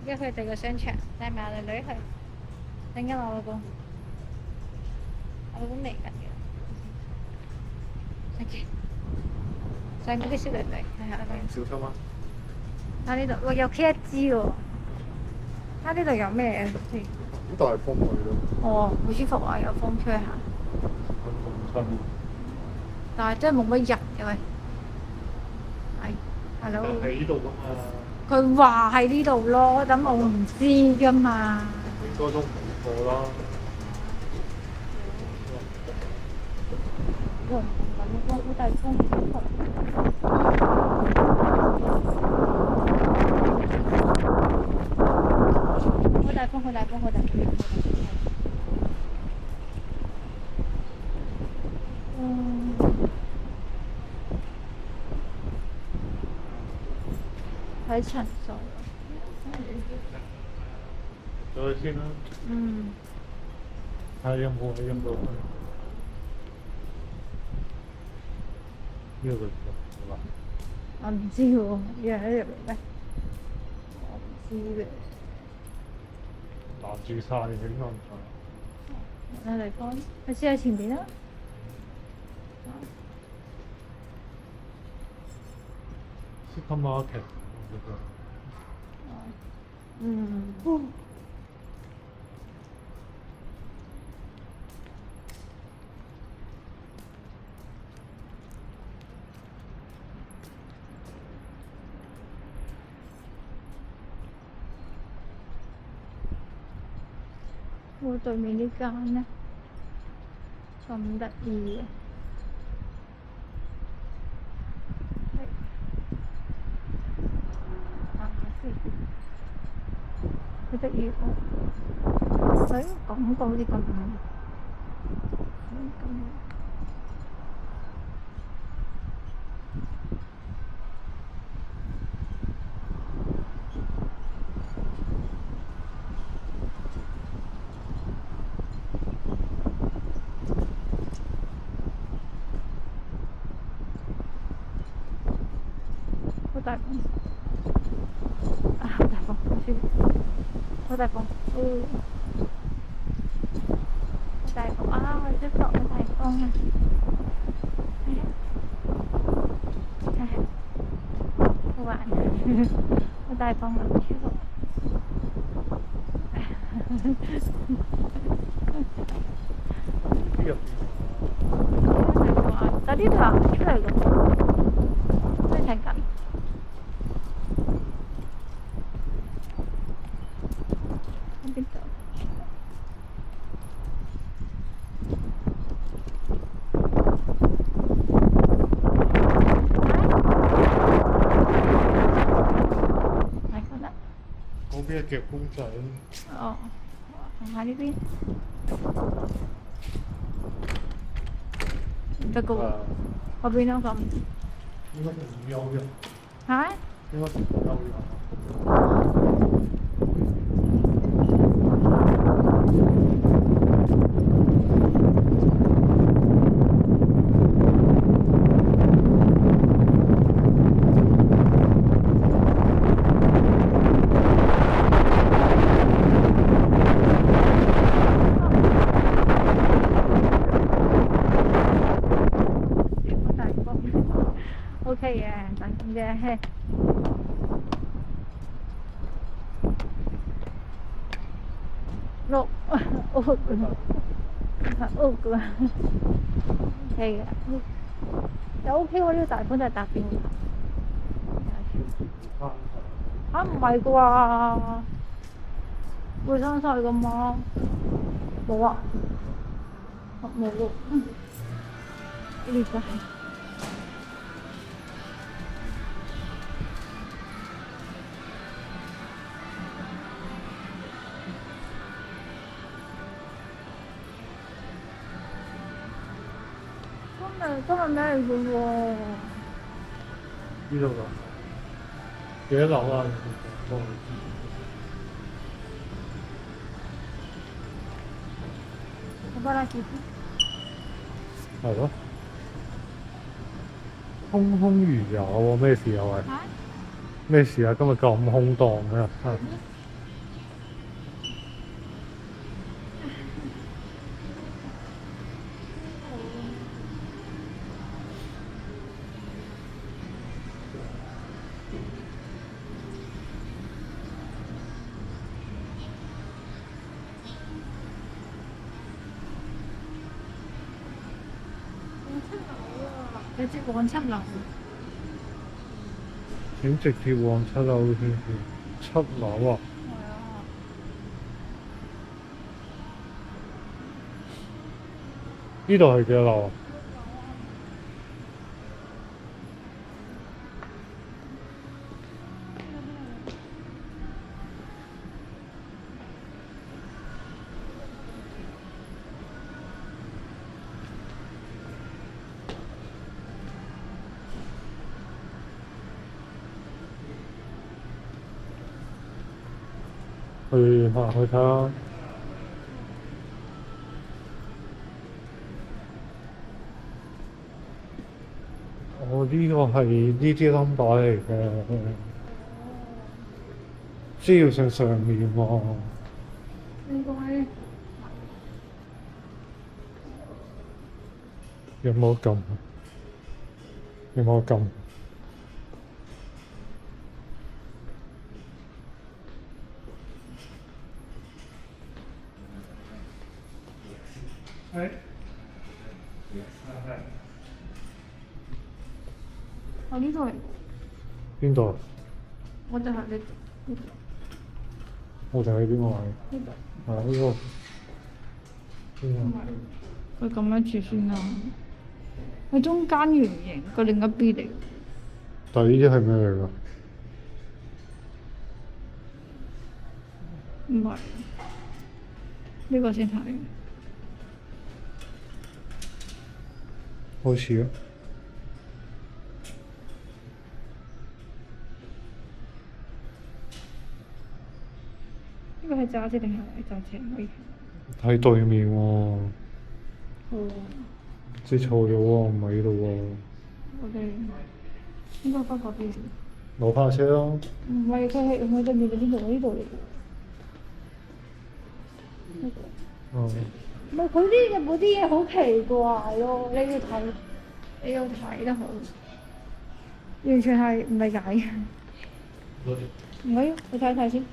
跟佢哋個商場，帶埋我哋女去。等緊我老公，我老公嚟緊嘅。上嗰啲小女女，係啊，小心啊！睇呢度，哇有 K 一支喎。睇呢度有咩？好大風喎呢度。哦，好舒服啊，有風吹下。咁但係真係冇乜人嘅喂。係，hello。喺呢度㗎嘛？佢話喺呢度咯，咁我唔知㗎嘛。應該都唔錯啦。好大風，好大風，好大風，好大風。睇層數。再先啦。睇有冇喺咁多分。呢個好啦。我唔知喎，約喺入面咩？我唔知嘅。攔住晒影響晒。有地方，去試下前邊啦。Supermarket 我對面呢間呢，咁得意嘅。好得意喎！喺廣告啲咁。好大風啊！好大風，好舒服。好大風，好大風啊！好舒服，好大風啊！好玩，好大風啊！好舒服。呢入邊但呢度行出嚟咯，真係睇緊。喺邊度？喺嗰度。嗰邊係夾公仔。哦，行下呢邊。唔得㗎喎，嗰邊都咁。應該唔休嘅。嚇？應該唔休嘅。OK 嘅，等嘅。六，屋㗎，屋㗎。OK 嘅，又 OK 喎，呢個大風真係搭邊㗎？嚇唔係啩？會生曬㗎嘛？冇啊，冇喎。呢個係。今日咩嚟嘅喎？呢度㗎。幾多樓啊？我幫你記住。係咯。空空如也喎，咩事又係？咩事啊？今日咁空蕩嘅。直接往七樓。點直接往7樓先至？7樓啊？係啊。呢度係幾多樓啊？去行去睇下。我呢個係呢啲 number 嚟嘅，資料上面喎。應該有冇撳？有冇撳？我呢度嚟。邊度？我就係呢度。我就喺邊個位？呢度。啊，呢個。唔係，佢咁樣住先啦。佢中間圓形個另一邊嚟。但係呢啲係咩嚟㗎？唔係，呢個先係。好似啊。呢個係揸車定係揸車？可以。喺對面喎。哦。知錯咗喎，唔係呢度喎。我哋應該翻嗰邊。攞翻車咯。唔係，佢對面嘅呢度嚟嘅。呢度。哦。唔係佢啲日本啲嘢好奇怪咯，你要睇得好，完全係唔理解嘅。唔可以，你睇一睇先。